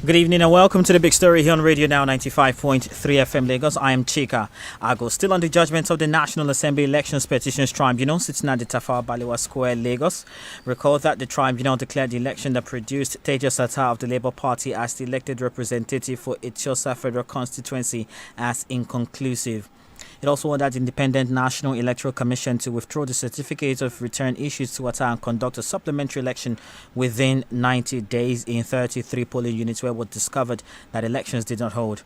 Good evening and welcome to the big story here on Radio Now 95.3 FM Lagos. I am Chika Ago. Still on the judgment of the National Assembly Elections Petitions Tribunal sitting at the Tafawa Balewa Square, Lagos. Recall that the tribunal declared the election that produced Tejas Atta of the Labour Party as the elected representative for Etiosa Federal Constituency as inconclusive. It also ordered the Independent National Electoral Commission to withdraw the certificate of return issued to Atta and conduct a supplementary election within 90 days in 33 polling units where it was discovered that elections did not hold.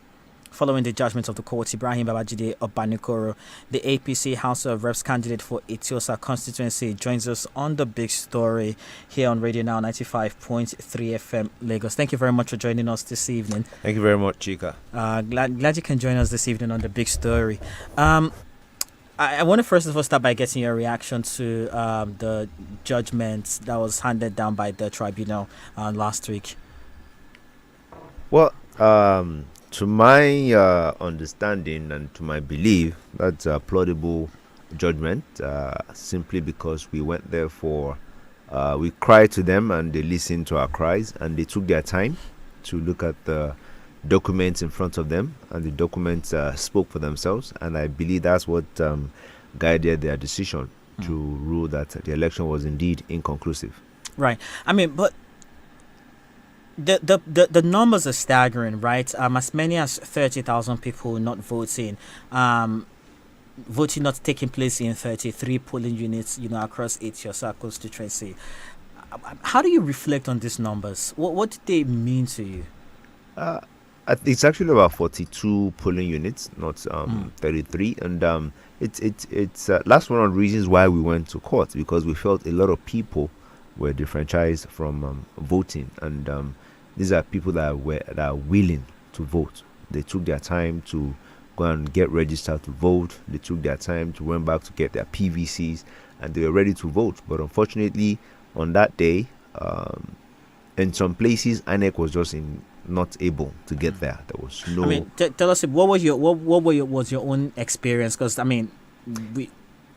Following the judgment of the court, Ibrahim Babajide Obanikoro, the APC House of Reps candidate for Etiosa constituency, joins us on the big story here on Radio Now 95.3 FM Lagos. Thank you very much for joining us this evening. Thank you very much, Chika. Glad you can join us this evening on the big story. I want to first of all start by getting your reaction to the judgment that was handed down by the tribunal last week. Well, to my understanding and to my belief, that's a plausible judgment, simply because we went there we cried to them and they listened to our cries and they took their time to look at the documents in front of them, and the documents spoke for themselves, and I believe that's what guided their decision to rule that the election was indeed inconclusive. Right. I mean, but the numbers are staggering, right? As many as 30,000 people not voting. Voting not taking place in 33 polling units, across Etiosa constituency. How do you reflect on these numbers? What did they mean to you? It's actually about 42 polling units, not 33, and it's that's one of the reasons why we went to court, because we felt a lot of people were disfranchised from voting, and these are people that are willing to vote. They took their time to go and get registered to vote. They took their time to went back to get their PVCs, and they were ready to vote. But unfortunately, on that day, in some places, INEC was just not able to get there. There was no. I mean, tell us what was your own experience? Because I mean,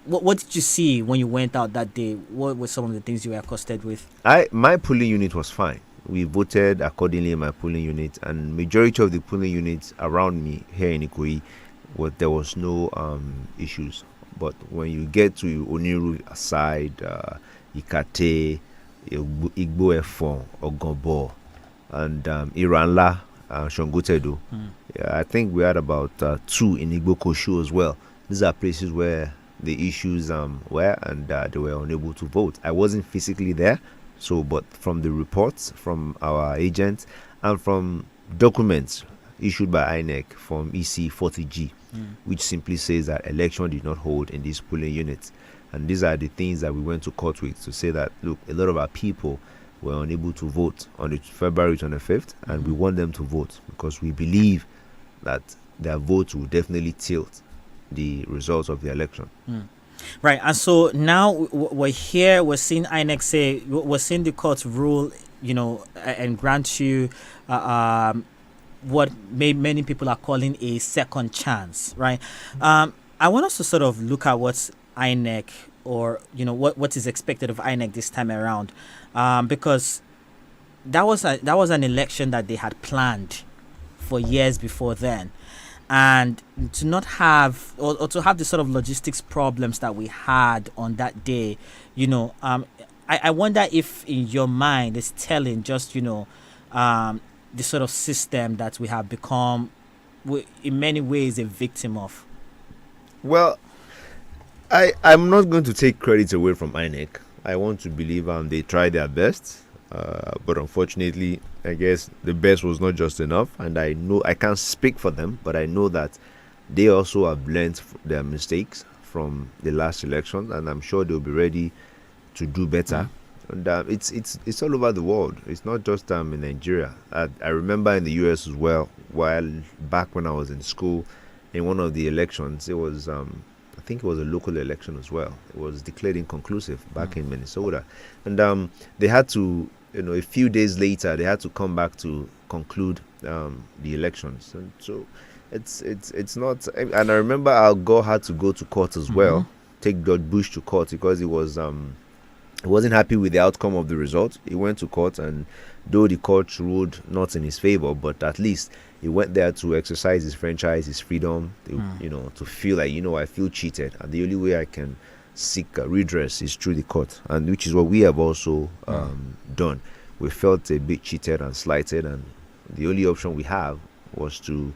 what did you see when you went out that day? What were some of the things you were accosted with? My polling unit was fine. We voted accordingly in my polling unit, and majority of the polling units around me here in Ikoyi, there was no issues. But when you get to Oniru side, Ikate, Igbo Efon, Ogombo, and Iranla, Shongotedo, I think we had about 2 in Igbo Koshu as well. These are places where the issues were, and they were unable to vote. I wasn't physically there. But from the reports from our agents and from documents issued by INEC from EC 40G, which simply says that election did not hold in these polling units. And these are the things that we went to court with to say that, look, a lot of our people were unable to vote on the February 25th, and we want them to vote because we believe that their votes will definitely tilt the results of the election. Right, and so now we're here, we're seeing INEC say, we're seeing the court rule, and grant you what many people are calling a second chance, right? I want us to sort of look at what INEC, or, what is expected of INEC this time around, because that was an election that they had planned for years before then. And to not have, or to have the sort of logistics problems that we had on that day, I wonder if in your mind it's telling just, the sort of system that we have become, in many ways, a victim of. Well, I'm not going to take credit away from INEC. I want to believe they tried their best. But unfortunately, I guess the best was not just enough, and I know I can't speak for them, but I know that they also have learned their mistakes from the last election, and I'm sure they'll be ready to do better. And it's all over the world. It's not just in Nigeria. I remember in the US as well, while back when I was in school, in one of the elections, it was I think it was a local election as well. It was declared inconclusive back in Minnesota, and they had to, a few days later, they had to come back to conclude the elections. And so it's not. And I remember Al Gore had to go to court as well, take George Bush to court, because it was He wasn't happy with the outcome of the result. He went to court, and though the court ruled not in his favor, but at least he went there to exercise his franchise, his freedom, to feel like, I feel cheated, and the only way I can seek redress is through the court, and which is what we have also done. We felt a bit cheated and slighted, and the only option we have was to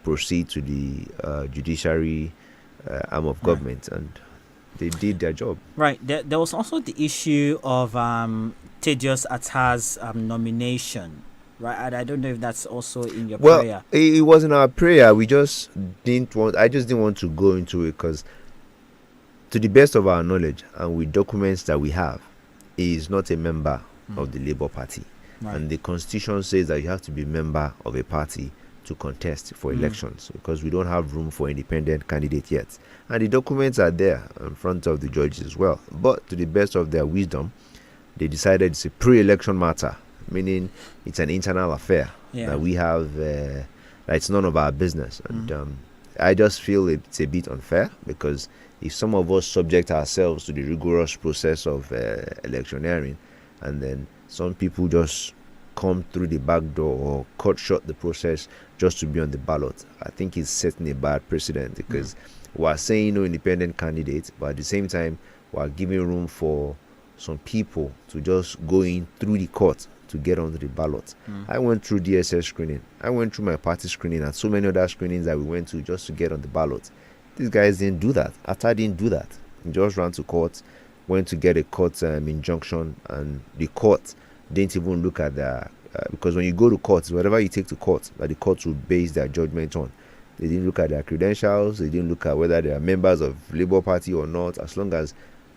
proceed to the judiciary arm of government, and they did their job. Right. There was also the issue of Thaddeus Atta's nomination, right? And I don't know if that's also in your prayer. It wasn't our prayer. I just didn't want to go into it because, to the best of our knowledge and with documents that we have, he is not a member of the Labour Party. Right. And the Constitution says that you have to be a member of a party to contest for elections, because we don't have room for independent candidate yet. And the documents are there in front of the judges as well. But to the best of their wisdom, they decided it's a pre-election matter, meaning it's an internal affair that we have, that it's none of our business. And I just feel it's a bit unfair, because if some of us subject ourselves to the rigorous process of electioneering, and then some people just come through the back door or cut short the process just to be on the ballot, I think it's setting a bad precedent, because we're saying no independent candidates, but at the same time we're giving room for some people to just go in through the court to get onto the ballot. I went through DSS screening, I went through my party screening, and so many other screenings that we went to just to get on the ballot. These guys didn't do that. Atta didn't do that. He just ran to court, went to get a court injunction, and the court didn't even look at the because when you go to court, whatever you take to court, that the court will base their judgment on. They didn't look at their credentials, they didn't look at whether they are members of Labour Party or not, as long as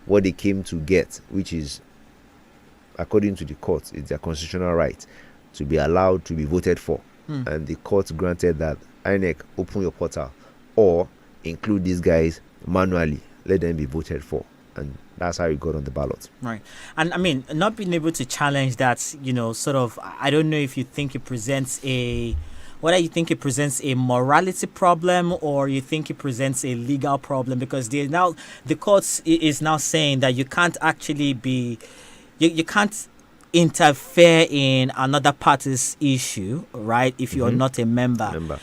what they came to get, which is, according to the court, it's their constitutional right to be allowed to be voted for. And the court granted that. INEC, open your portal or include these guys manually, let them be voted for. And that's how he got on the ballot. Right. And I mean, not being able to challenge that, sort of, I don't know if you think it presents whether you think it presents a morality problem or you think it presents a legal problem, because the court is now saying that you can't actually you can't interfere in another party's issue, right, if you're not a member.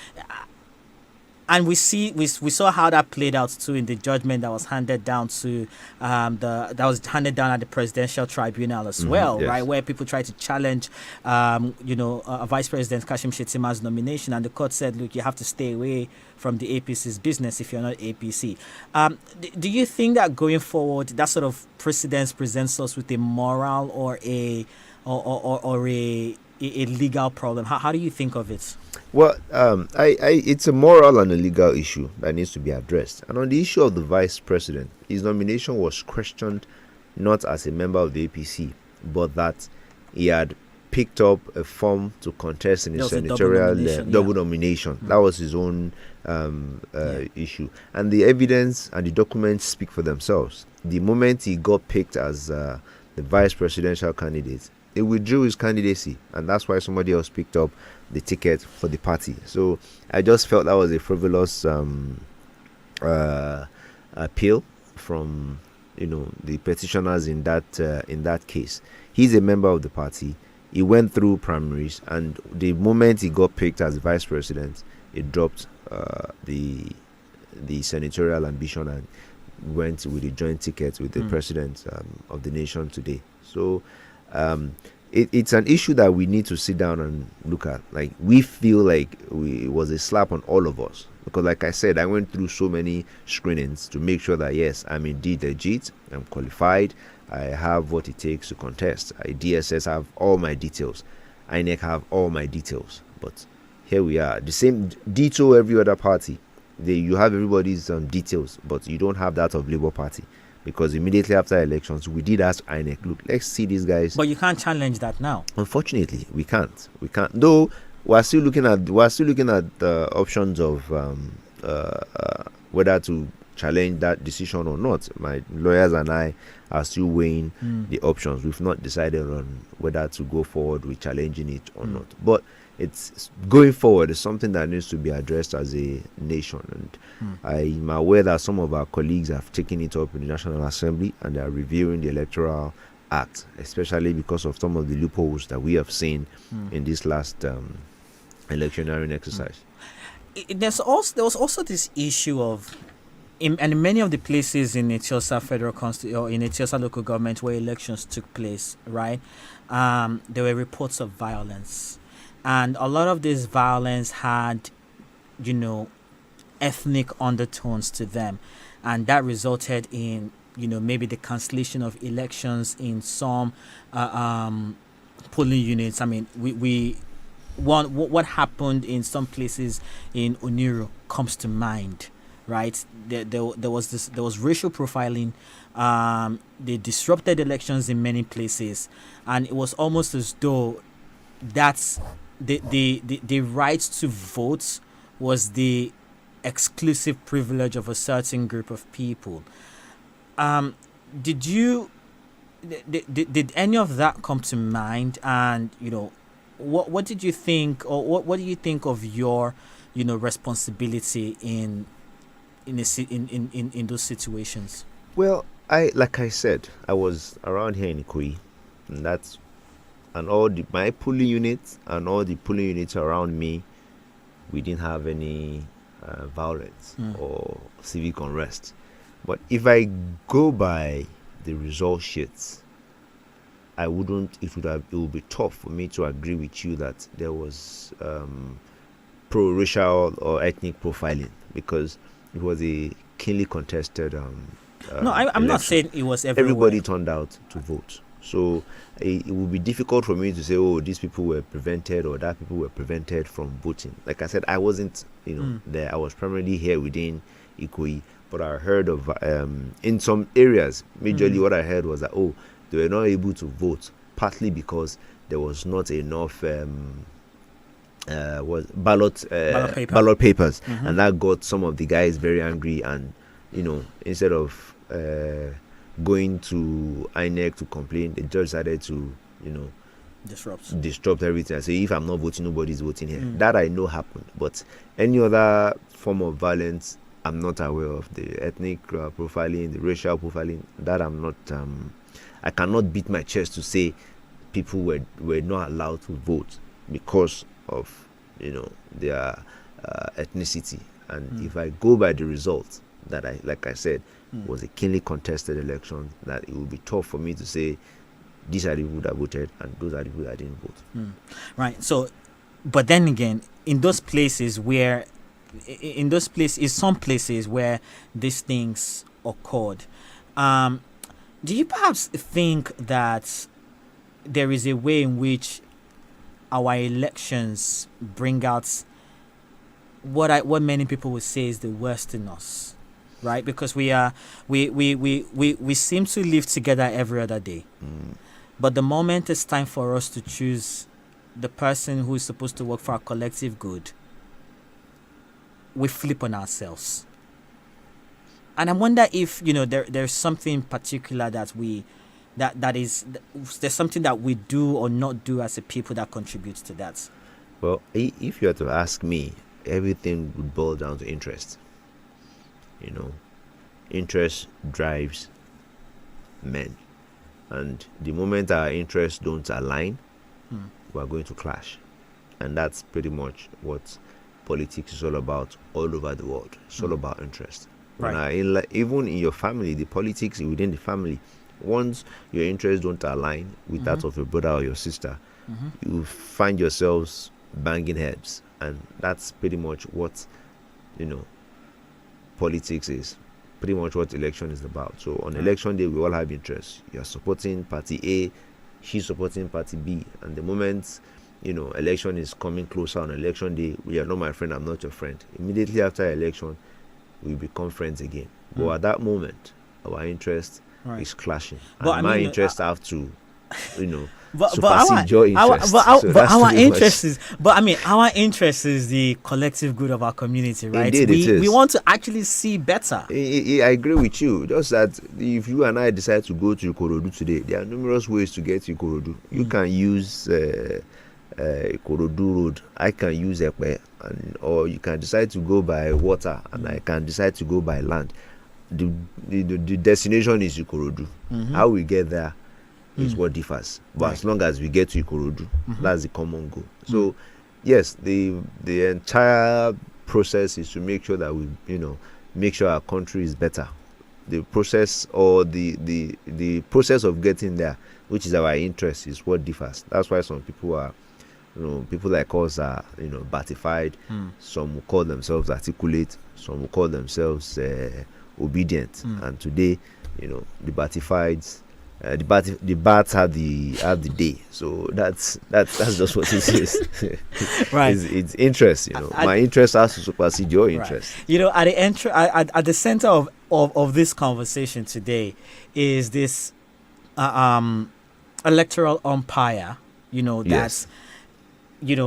And we saw how that played out too in the judgment that was handed down to at the Presidential Tribunal as well, yes. right, where people tried to challenge Vice President Kashim Shettima's nomination, and the court said, look, you have to stay away from the APC's business if you're not APC. Do you think that going forward, that sort of precedence presents us with a moral or a legal problem? How do you think of it? Well, it's a moral and a legal issue that needs to be addressed. And on the issue of the vice president, his nomination was questioned not as a member of the APC, but that he had picked up a form to contest in a senatorial double nomination. That was his own issue. And the evidence and the documents speak for themselves. The moment he got picked as the vice presidential candidate, he withdrew his candidacy, and that's why somebody else picked up the ticket for the party. So I just felt that was a frivolous appeal from the petitioners in that case. He's a member of the party. He went through primaries, and the moment he got picked as vice president, he dropped the senatorial ambition and went with a joint ticket with the president of the nation today. So it's an issue that we need to sit down and look at. Like, we feel like it was a slap on all of us, because like I said, I went through so many screenings to make sure that yes, I'm indeed legit, I'm qualified, I have what it takes to contest. DSS have all my details, INEC have all my details, but here we are, the same ditto every other party. You have everybody's details, but you don't have that of Labour Party. Because immediately after elections, we did ask INEC, look, let's see these guys. But you can't challenge that now. Unfortunately, we can't. Though we're still looking at the options of whether to challenge that decision or not. My lawyers and I are still weighing the options. We've not decided on whether to go forward with challenging it or not. But it's going forward is something that needs to be addressed as a nation, and I'm aware that some of our colleagues have taken it up in the National Assembly and they are reviewing the electoral act, especially because of some of the loopholes that we have seen in this last electioneering exercise. There was also this issue of in many of the places in Etiosa federal or in Etiosa local government where elections took place, right? There were reports of violence, and a lot of this violence had, ethnic undertones to them, and that resulted in maybe the cancellation of elections in some polling units. I mean, what happened in some places in Oniru comes to mind, right? There was racial profiling. They disrupted elections in many places, and it was almost as though that's the right to vote was the exclusive privilege of a certain group of people. Did any of that come to mind? And what did you think, or what do you think of your responsibility in those situations? Well, like I said, I was around here in Ikoyi, and all my polling units and all the polling units around me, we didn't have any violence or civic unrest. But if I go by the result sheets, it would be tough for me to agree with you that there was pro-racial or ethnic profiling, because it was a keenly contested no, I'm not saying it was everywhere. Everybody turned out to vote. So it would be difficult for me to say, oh, these people were prevented or that people were prevented from voting. Like I said, I wasn't, there. I was primarily here within Ikoyi, but I heard of in some areas, majorly what I heard was that, they were not able to vote, partly because there was not enough ballot papers, and that got some of the guys very angry, and instead of going to INEC to complain, they just decided to disrupt everything and say, if I'm not voting, nobody's voting here. That I know happened, but any other form of violence, I'm not aware of. The ethnic profiling, the racial profiling, that I'm not I cannot beat my chest to say people were not allowed to vote because of their ethnicity. And if I go by the results, that like I said, was a keenly contested election, that it would be tough for me to say these are the people that voted and those are the people that didn't vote. Right. So, but then again, in some places where these things occurred, do you perhaps think that there is a way in which our elections bring out what many people would say is the worst in us, right? Because we seem to live together every other day, but the moment it's time for us to choose the person who is supposed to work for our collective good, we flip on ourselves. And I wonder if there's something particular that there's something that we do or not do as a people that contributes to that. Well, if you had to ask me, everything would boil down to interest. Interest drives men, and the moment our interests don't align, we're going to clash, and that's pretty much what politics is all about all over the world. It's all about interest. Right. Even in your family, the politics within the family, once your interests don't align with that of your brother or your sister, you find yourselves banging heads, and that's pretty much what politics is, pretty much what election is about. So on election day, we all have interests. You're supporting party A, she's supporting party B, and the moment election is coming closer on election day, you are not my friend, I'm not your friend. Immediately after election, we become friends again. But at that moment, our interest is clashing, and my interest have to supersede your interest. Our interest is the collective good of our community, right? Indeed, we want to actually see better. I agree with you. Just that if you and I decide to go to Ikorodu today, there are numerous ways to get to Ikorodu. You can use Ikorodu Road. I can use Ekpe, or you can decide to go by water, and I can decide to go by land. The destination is Ikorodu. How we get there is what differs. But as long as we get to Ikorodu, that's the common goal. So, yes, the entire process is to make sure that we, make sure our country is better. The process or the process of getting there, which is our interest, is what differs. That's why some people are, people like us are, batified. Some will call themselves articulate. Some will call themselves obedient. And today, the batifieds, the bats have the day. So that's just what it is. Right. It's interest. My interest has to supersede your interest. Right. At the center of this conversation today is this electoral umpire. That's Yes.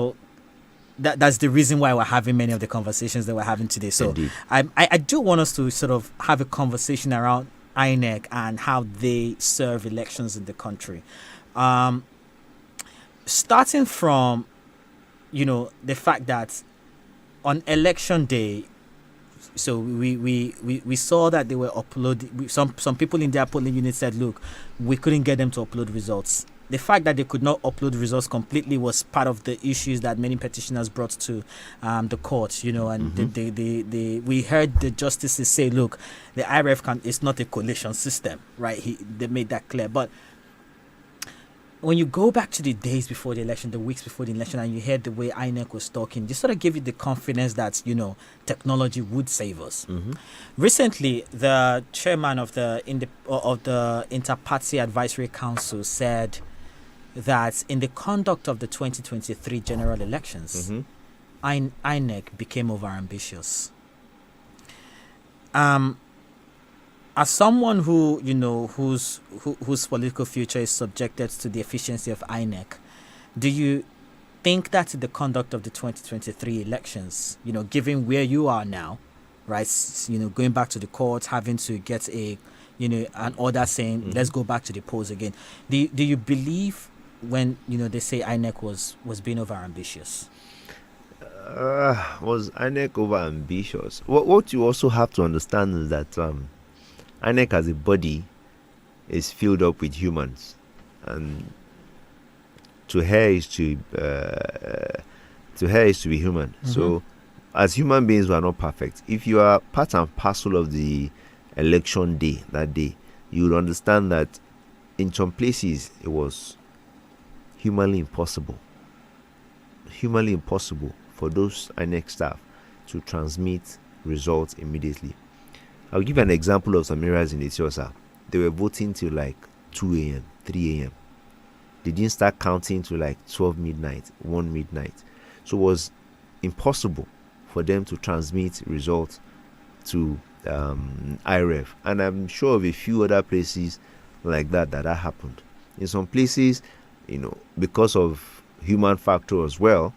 that's the reason why we're having many of the conversations that we're having today. So Indeed. I do want us to sort of have a conversation around INEC and how they serve elections in the country. Starting from, the fact that on election day, so we saw that they were uploading. Some people in their polling unit said, look, we couldn't get them to upload results. The fact that they could not upload results completely was part of the issues that many petitioners brought to the court, and we heard the justices say, look, the IRF is not a collation system, right? They made that clear. But when you go back to the days before the election, the weeks before the election, and you heard the way INEC was talking, this sort of gave you the confidence that, technology would save us. Recently, the chairman of the Inter-Party Advisory Council said that in the conduct of the 2023 general elections, INEC became overambitious. As someone who whose political future is subjected to the efficiency of INEC, do you think that the conduct of the 2023 elections, given where you are now, right? Going back to the court, having to get an order saying let's go back to the polls again. Do you believe when they say INEC was being overambitious? Was INEC overambitious? What you also have to understand is that INEC as a body is filled up with humans, and to her is to be human. So, as human beings, we are not perfect. If you are part and parcel of the election day, that day, you will understand that in some places it was humanly impossible for those INEC staff to transmit results immediately. I'll give an example of some areas in Ethiopia. They were voting till like 2 a.m., 3 a.m. They didn't start counting till like 12 midnight, 1 midnight. So it was impossible for them to transmit results to IRF. And I'm sure of a few other places like that happened. In some places, because of human factor as well,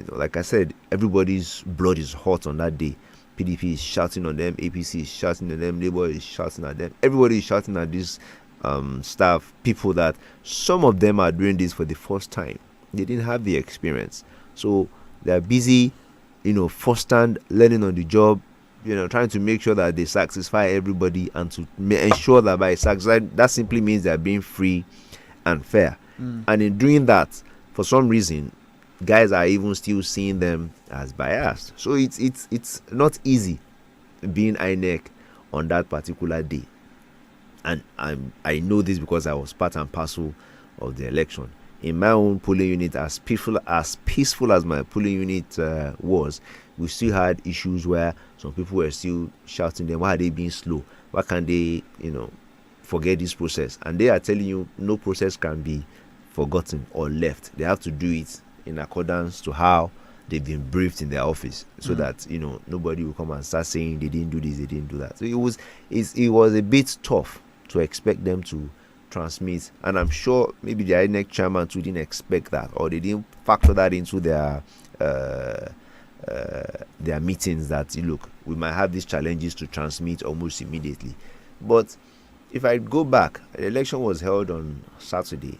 like I said, everybody's blood is hot on that day. PDP is shouting on them, APC is shouting on them, Labour is shouting at them. Everybody is shouting at these staff, people that some of them are doing this for the first time. They didn't have the experience. So they're busy, first hand, learning on the job, trying to make sure that they satisfy everybody and to ensure that by satisfy, that simply means they're being free and fair. And in doing that, for some reason, guys are even still seeing them as biased. So it's not easy being INEC on that particular day. And I know this because I was part and parcel of the election. In my own polling unit, as peaceful as my polling unit was, we still had issues where some people were still shouting them, why are they being slow? Why can't they, forget this process? And they are telling you no process can be forgotten or left. They have to do it in accordance to how they've been briefed in their office, so that nobody will come and start saying they didn't do this, they didn't do that. So it was a bit tough to expect them to transmit, and I'm sure maybe the INEC chairman too didn't expect that, or they didn't factor that into their meetings, that look, we might have these challenges to transmit almost immediately. But if I go back, the election was held on Saturday.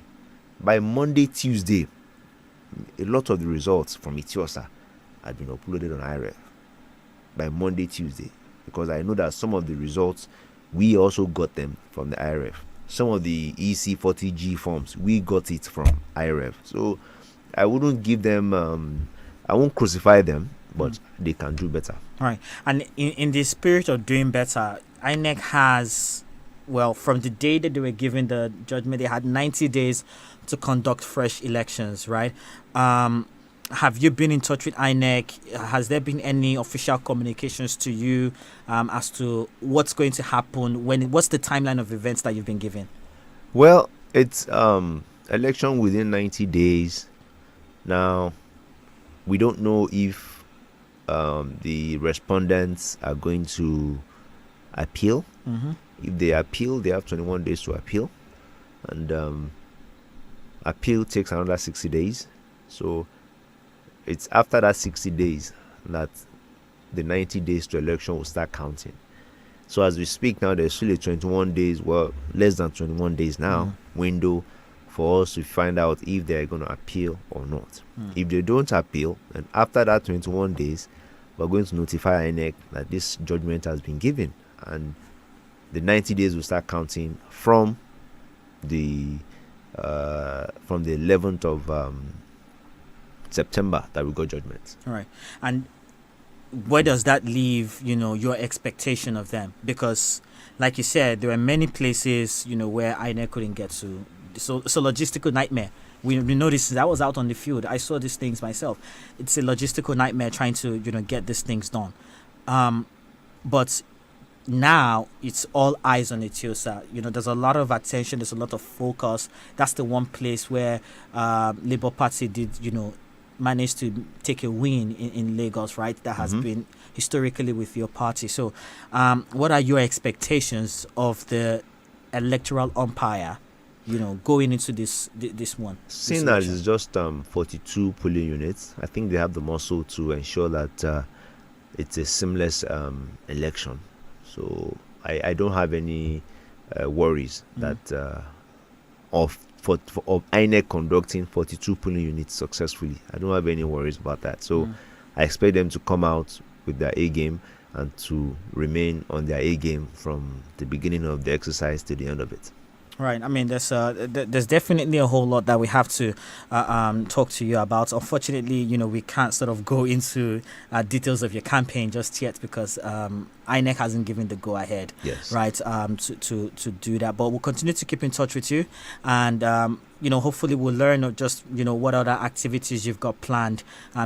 By Monday, Tuesday, a lot of the results from Ethiopia had been uploaded on IRF by Monday, Tuesday, because I know that some of the results we also got them from the IRF. some of the EC40G forms, we got it from IREV. So I wouldn't give them, I won't crucify them, but they can do better. All right. And in the spirit of doing better, INEC has, well, from the day that they were given the judgment, they had 90 days to conduct fresh elections, right? Have you been in touch with INEC? Has there been any official communications to you as to what's going to happen? What's the timeline of events that you've been given? Well, it's election within 90 days. Now, we don't know if the respondents are going to appeal. If they appeal, they have 21 days to appeal. And appeal takes another 60 days. So it's after that 60 days that the 90 days to election will start counting. So as we speak now, there's still a 21 days, well, less than 21 days now, window for us to find out if they're going to appeal or not. If they don't appeal, and after that 21 days, we're going to notify INEC that this judgment has been given. And the 90 days will start counting from the 11th of September that we got judgment. All right. And where does that leave, your expectation of them? Because, like you said, there are many places, where INEC couldn't get to. So it's a logistical nightmare. We noticed that was out on the field. I saw these things myself. It's a logistical nightmare trying to, get these things done. But now it's all eyes on Etiosa. There's a lot of attention. There's a lot of focus. That's the one place where Labour Party did, managed to take a win in Lagos, right? That has been historically with your party. So what are your expectations of the electoral umpire, going into this one? Seeing that it's just 42 polling units, I think they have the muscle to ensure that it's a seamless election. So I don't have any worries that of INEC conducting 42 polling units successfully. I don't have any worries about that. So I expect them to come out with their A game and to remain on their A game from the beginning of the exercise to the end of it. Right. I mean, there's definitely a whole lot that we have to talk to you about. Unfortunately, we can't sort of go into details of your campaign just yet because INEC hasn't given the go ahead. Yes. Right. To do that, but we'll continue to keep in touch with you, and hopefully we'll learn just what other activities you've got planned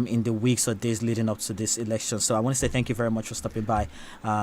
in the weeks or days leading up to this election. So I want to say thank you very much for stopping by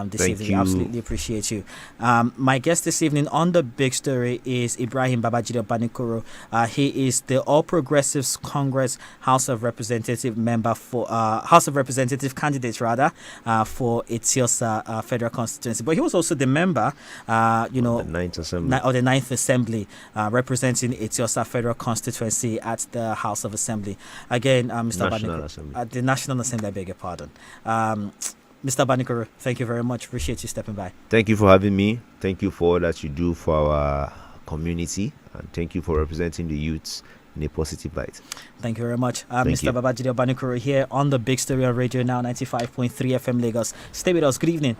this Thank evening. you. Absolutely appreciate you. My guest this evening on The Big Story is Ibrahim Babajide Obanikoro. He is the All Progressives Congress House of Representative member for House of Representative candidate for Etiosa Federal Constituency. But he was also the member, The Ninth Assembly. or the Ninth Assembly, representing Etiosa Federal Constituency at the House of Assembly. Again, Mr. National Obanikoro, Assembly. at the National Assembly. I beg your pardon. Mr. Obanikoro, thank you very much. Appreciate you stepping by. Thank you for having me. Thank you for all that you do for our community, and thank you for representing the youths in a positive light. Thank you very much. Thank Mr. you. Babajide Obanikoro here on The Big Story on Radio Now 95.3 FM Lagos. Stay with us. Good evening.